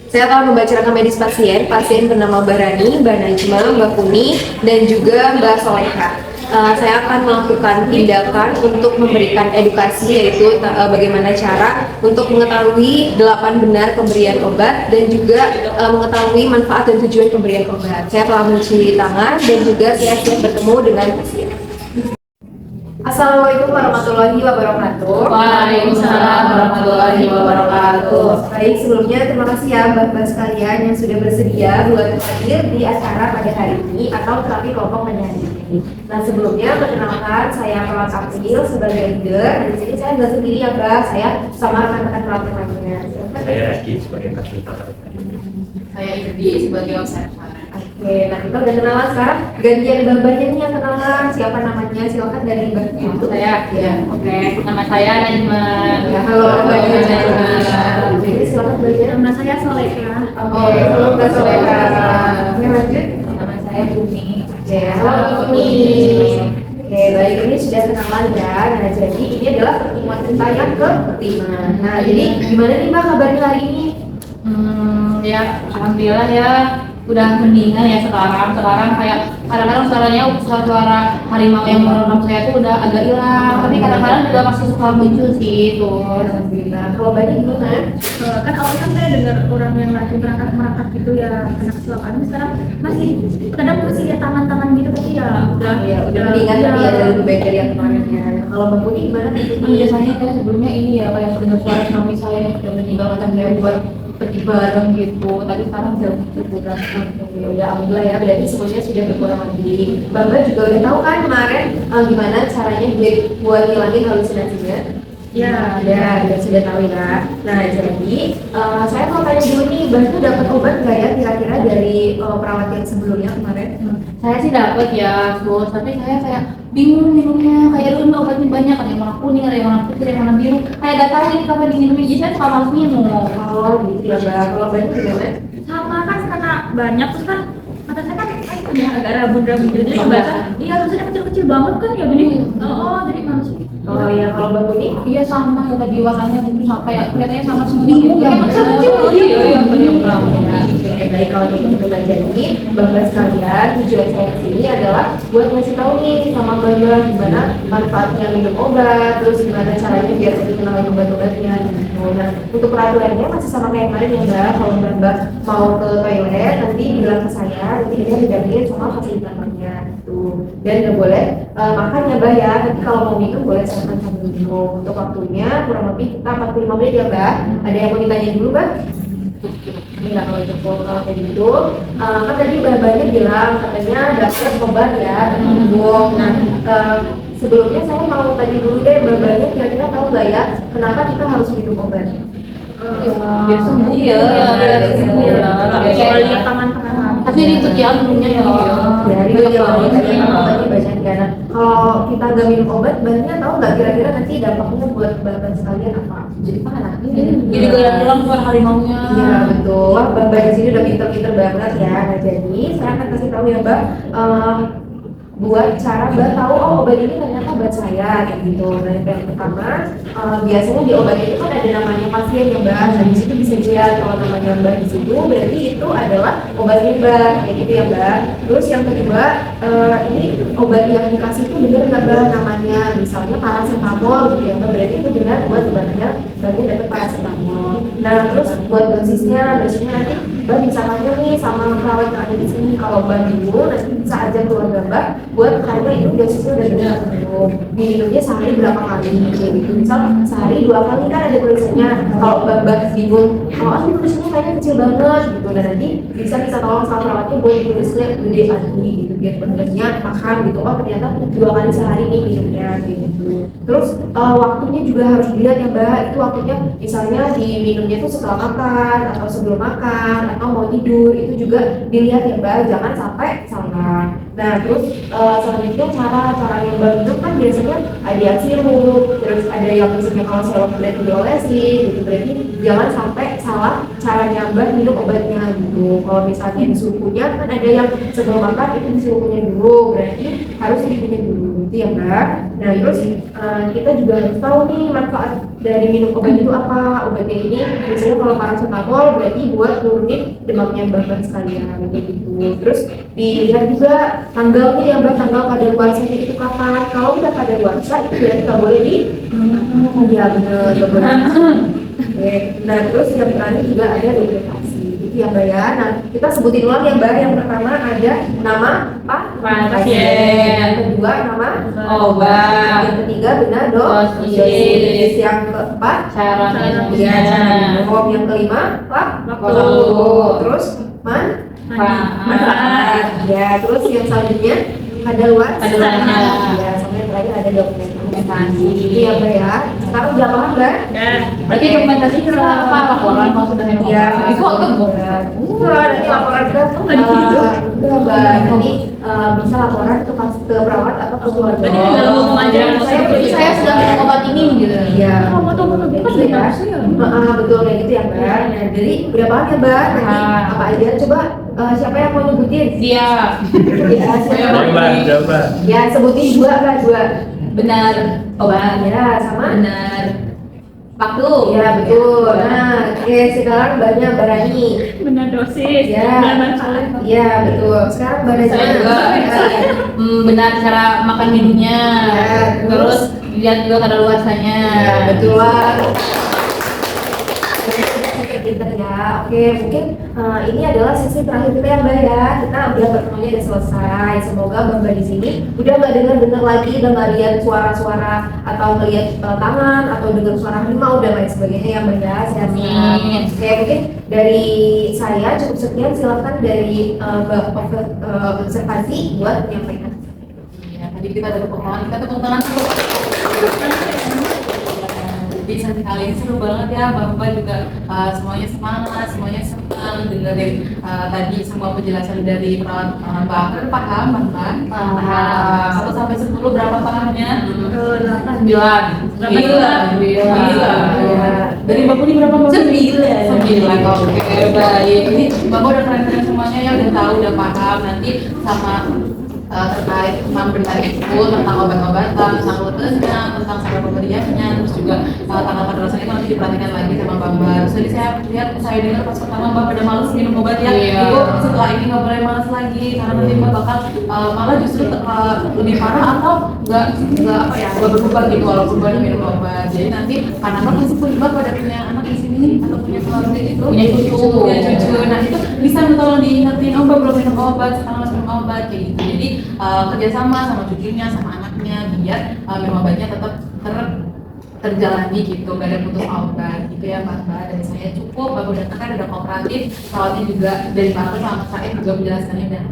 Saya akan membaca rekam medis pasien. Pasien bernama Mbak Rani, Mbak Najma, Mbak Kuni, dan juga Mbak Soleha. Saya akan melakukan tindakan untuk memberikan edukasi, yaitu bagaimana cara untuk mengetahui 8 benar pemberian obat dan juga mengetahui manfaat dan tujuan pemberian obat. Saya telah mencuci tangan dan juga saya siap bertemu dengan pasien. Assalamualaikum warahmatullahi wabarakatuh. Waalaikumsalam warahmatullahi wabarakatuh. Baik, sebelumnya terima kasih ya Mbak-mbak sekalian yang sudah bersedia buat hadir di acara pada hari ini atau terapi kelompok menyadari ini. Nah, sebelumnya perkenalkan saya Perawat April sebagai leader. Dan di sini saya nggak sendiri ya Mbak, saya sama rekan-rekan perawat yang lainnya. Saya Eki sebagai fasilitator. Saya Irdi sebagai observer. Oke, nah kita udah kenalan sekarang. Gantian mbak-mbaknya nih yang kenalan. Siapa namanya? Silakan dari mbak itu. Saya, ya, oke. Nama saya Najma. Ya, halo mbak Najma. Jadi silakan mbaknya. Nama saya Soleha. Oke, halo mbak Soleha. Oke, lanjut. Nama saya Bumi. Oke, halo Bumi. Oke, baik, ini sudah kenalan ya. Nah, jadi ini adalah pertemuan kita yang ke-5. Nah, jadi gimana nih mbak kabarnya hari ini? Ya, alhamdulillah ya. Udah mendingan ya sekarang kayak kadang-kadang suara harimau yang meronok saya tuh udah agak hilang, tapi kadang-kadang juga masih suka muncul sih tuh. Alhamdulillah. Kalau banyak gimana? Kan awalnya kan saya dengar orang yang lagi merangkak gitu ya kena kecelakaan. Sekarang masih kadang masih lihat tangan-tangan gitu, tapi ya udah Udah mendingan tapi ya udah lebih baik dari yang kemarinnya. Kalau mbak Putih gimana? Biasanya kayak sebelumnya ini ya kayak dengar suara suami saya yang sudah meninggal macam saya buat pergi bareng gitu, tapi sekarang jauh berkurang. Ya udah alhamdulillah ya, berarti semuanya sudah berkurang lagi. Mbak juga udah tahu kan kemarin gimana caranya buat ngilangin halusinasinya? ya Ya, sudah tahu ya. Nah, jadi saya mau tanya dulu nih, Mbak tuh dapat obat nggak ya kira-kira dari perawat yang sebelumnya kemarin? Saya sih dapat ya, terus tapi saya kayak bingung minumnya, kayak dulu obatnya banyak, ada yang warna kuning, ada yang warna putih, ada yang warna biru, kayak gak tahu ini kapan diminumin, jadi saya suka males minum. Oh gitu ya Mbak. Kalau Mbak itu gimana? sama kan karena banyak terus kan mata saya kan punya agak rabun-rabun gitu, jadi kebaca iya terusnya kecil-kecil banget kan ya jadi jadi males. Oh iya, kalau Mbak Putih? Iya sama ya tadi warnanya gitu sampai ya kelihatannya sama semua gitu ya. Iya Oke, baik kalau gitu Mbak. Jadi Mbak sekalian, tujuan saya kesini adalah buat ngasih tahu nih sama Mbak gimana manfaatnya minum obat, terus gimana caranya biar saya kenalin obat-obatnya gitu. Nah, untuk peraturannya masih sama kayak kemarin ya Mbak. Kalau Mbak mau ke toilet nanti bilang ke saya, nanti dia digantiin sama fasilitatornya gitu. Dan nggak boleh makan ya Mbak ya. Nanti kalau mau minum boleh sambil minum. Untuk waktunya kurang lebih kita 45 menit ya Mbak. Ada yang mau ditanya dulu Mbak? Enggak, kalau cukup kalau kayak gitu kan tadi mbak-mbaknya bilang katanya dapat obat ya untuk sebelumnya saya mau tanya dulu deh mbak-mbaknya kira-kira tahu nggak ya kenapa kita harus minum obat? biar sembuh ya. Kalau lihat tangan-tangan Tapi itu ya minumnya ya. Dari obatnya banyak ya. Nah, kalau kita nggak minum obat, mbaknya tahu nggak kira-kira nanti dampaknya buat mbak sekalian apa? Jadi panas. Jadi kayak hilang suara harimaunya. Iya betul. Wah, Mbak di sini udah pinter-pinter banget ya. Nah, jadi saya akan kasih tahu ya Mbak, buat cara Mbak tahu obat ini ternyata obat saya kayak gitu. Nah, yang pertama biasanya di obat itu kan ada namanya pasien ya Mbak. Nah, di situ bisa dilihat kalau namanya Mbak di situ berarti itu adalah obatnya Mbak kayak gitu ya Mbak. Terus yang kedua ini obat yang dikasih itu benar nggak Mbak namanya misalnya paracetamol gitu ya Mbak, berarti itu benar buat obatnya Mbaknya dapat paracetamol. Nah, terus buat dosisnya nanti Mbak bisa tanya nih sama perawat yang ada di sini. Kalau Mbak bingung nanti bisa ajak keluarga Mbak buat tanya itu dosisnya udah benar atau belum, diminumnya sehari berapa kali gitu. Misal sehari 2 kali kan ada tulisannya. Kalau Mbak bingung, oh ini tulisannya kayaknya kecil banget gitu, dan nanti bisa kita tolong sama perawatnya buat ditulisnya gede lagi gitu biar benernya makan gitu. Oh ternyata 2 kali sehari nih minumnya gitu. Terus waktunya juga harus dilihat ya Mbak, itu waktunya misalnya diminumnya itu setelah makan atau sebelum makan atau mau tidur, itu juga dilihat ya Mbak, jangan sampai salah. Nah terus selanjutnya cara yang Mbak minum kan biasanya ada yang sirup, terus ada yang misalnya kalau saya berat diolesin gitu, berarti jangan sampai salah caranya Mbak minum obatnya gitu. Kalau misalnya disuruhnya kan ada yang sebelum makan itu disuruhnya dulu, berarti harus disuruhnya dulu gitu ya Mbak. Nah terus kita juga harus tahu nih manfaat dari minum obat itu apa. Obatnya ini misalnya kalau paracetamol berarti buat turunin demamnya Mbak sekalian gitu. Terus dilihat juga tanggalnya ya Mbak, tanggal kadaluarsanya itu kapan. Kalau udah kadaluarsa itu berarti nggak boleh di ya benar benar. Oke. Nah terus yang terakhir juga ada dokumentasi gitu ya Mbak ya. Nah kita sebutin ulang ya Mbak. Yang pertama ada nama pasien. Yang kedua nama Obat. Yang ketiga benar Dosis. Yang keempat Cara ya cara minumnya. minum. Yang kelima Waktu. Terus Manfaat. ya terus yang selanjutnya kadaluarsa. Kadaluarsa. Ya sampai yang terakhir ada dokumentasi gitu ya Mbak ya. Sekarang udah paham Mbak? Berarti dokumentasi itu apa? Laporan kalau sudah minum Iya, obat. Itu apa? nanti laporan kita nggak di situ. enggak Mbak. Nanti bisa laporan ke perawat atau ke keluarga. Berarti tinggal ngomong aja. Saya sudah minum obat ini gitu. Iya. Kalau foto-foto Kayak kan gitu ya. bebas ya. Betul kayak gitu ya Mbak. Nah, jadi udah paham ya Mbak? Nanti apa aja coba siapa yang mau nyebutin? Dia Ya, siapa? Coba. Ya, sebutin dua Mbak, dua. benar obat. Ya, sama. Benar. Waktu. Ya, betul. Nah, oke sekarang Mbaknya berani. Benar dosis. Ya. Benar manfaat. Ya, betul. Sekarang Mbak Najwa. Saya juga benar cara makan minumnya. Ya, Terus lihat juga kadaluarsanya. Ya, betul. Pinter ya. Oke, mungkin ini adalah sesi terakhir kita ya Mbak ya. Kita udah bertemunya udah selesai. Semoga Mbak di sini udah nggak dengar lagi, udah nggak lihat suara-suara atau melihat tangan atau dengar suara harimau dan lain sebagainya ya Mbak ya. Sehat-sehat. Amin. Oke, mungkin dari saya cukup sekian. Silakan dari Mbak observasi buat menyampaikan. Ya, tadi kita ada tepuk tangan, kita tepuk tangan dulu. Jadi sesi kali ini seru banget ya, Bapak juga semuanya semangat, semuanya senang dengerin tadi semua penjelasan dari perawat Mbak. Paham, Mbak? Paham. 1 sampai 10 berapa pahamnya? 8. 9. 9. Dari Mbak Puni berapa? 9. Oke, baik. Ini Bapak udah keren-keren semuanya ya, udah tahu, udah paham. Nanti sama terkait tentang berita itu, tentang obat-obatan, tentang rutenya, tentang cara pemberiannya, terus juga tanggal kadaluarsanya itu nanti diperhatikan lagi sama Mbak. Terus tadi saya dengar pas pertama Mbak pada males minum obat ya. Ibu setelah ini nggak boleh males lagi karena nanti Mbak bakal malah justru lebih parah atau nggak apa ya nggak berubah gitu walaupun Mbak minum obat. Jadi nanti karena Mbak meskipun Mbak pada punya anak di sini atau punya keluarga itu punya cucu, nah itu bisa tolong diingetin, oh Mbak belum minum obat, sekarang harus minum obat kayak gitu. Jadi kerjasama sama cucunya sama anaknya biar minum obatnya tetap terjalani gitu, nggak ada putus obat gitu ya Mbak. Dari saya cukup, Mbak udah tekan, udah kooperatif, soalnya juga dari Pak sama saya juga menjelaskannya dan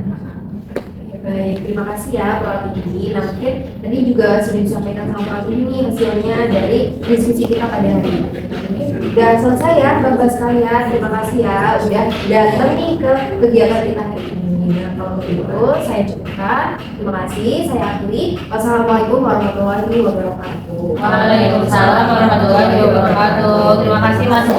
Baik, terima kasih ya Pak Tinggi. Nah mungkin tadi juga sudah disampaikan sama Pak Tinggi hasilnya dari diskusi kita pada hari ini. Mungkin udah selesai ya Bapak sekalian, terima kasih ya udah datang nih ke kegiatan kita hari ini. Nah kalau begitu saya cukupkan, terima kasih, saya akhiri. Wassalamualaikum warahmatullahi wabarakatuh. Waalaikumsalam warahmatullahi wabarakatuh. Terima kasih Mas.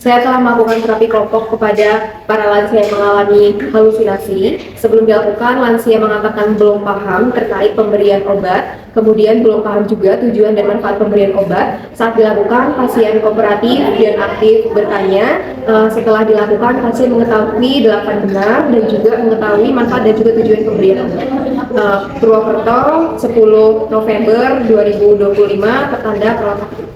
Saya telah melakukan terapi kelompok kepada para lansia yang mengalami halusinasi. Sebelum dilakukan, lansia mengatakan belum paham terkait pemberian obat, kemudian belum paham juga tujuan dan manfaat pemberian obat. Saat dilakukan, pasien kooperatif dan aktif bertanya. Setelah dilakukan, pasien mengetahui 8 benar dan juga mengetahui manfaat dan juga tujuan pemberian obat. Purwokerto, 10 November 2025, pertanda perawat.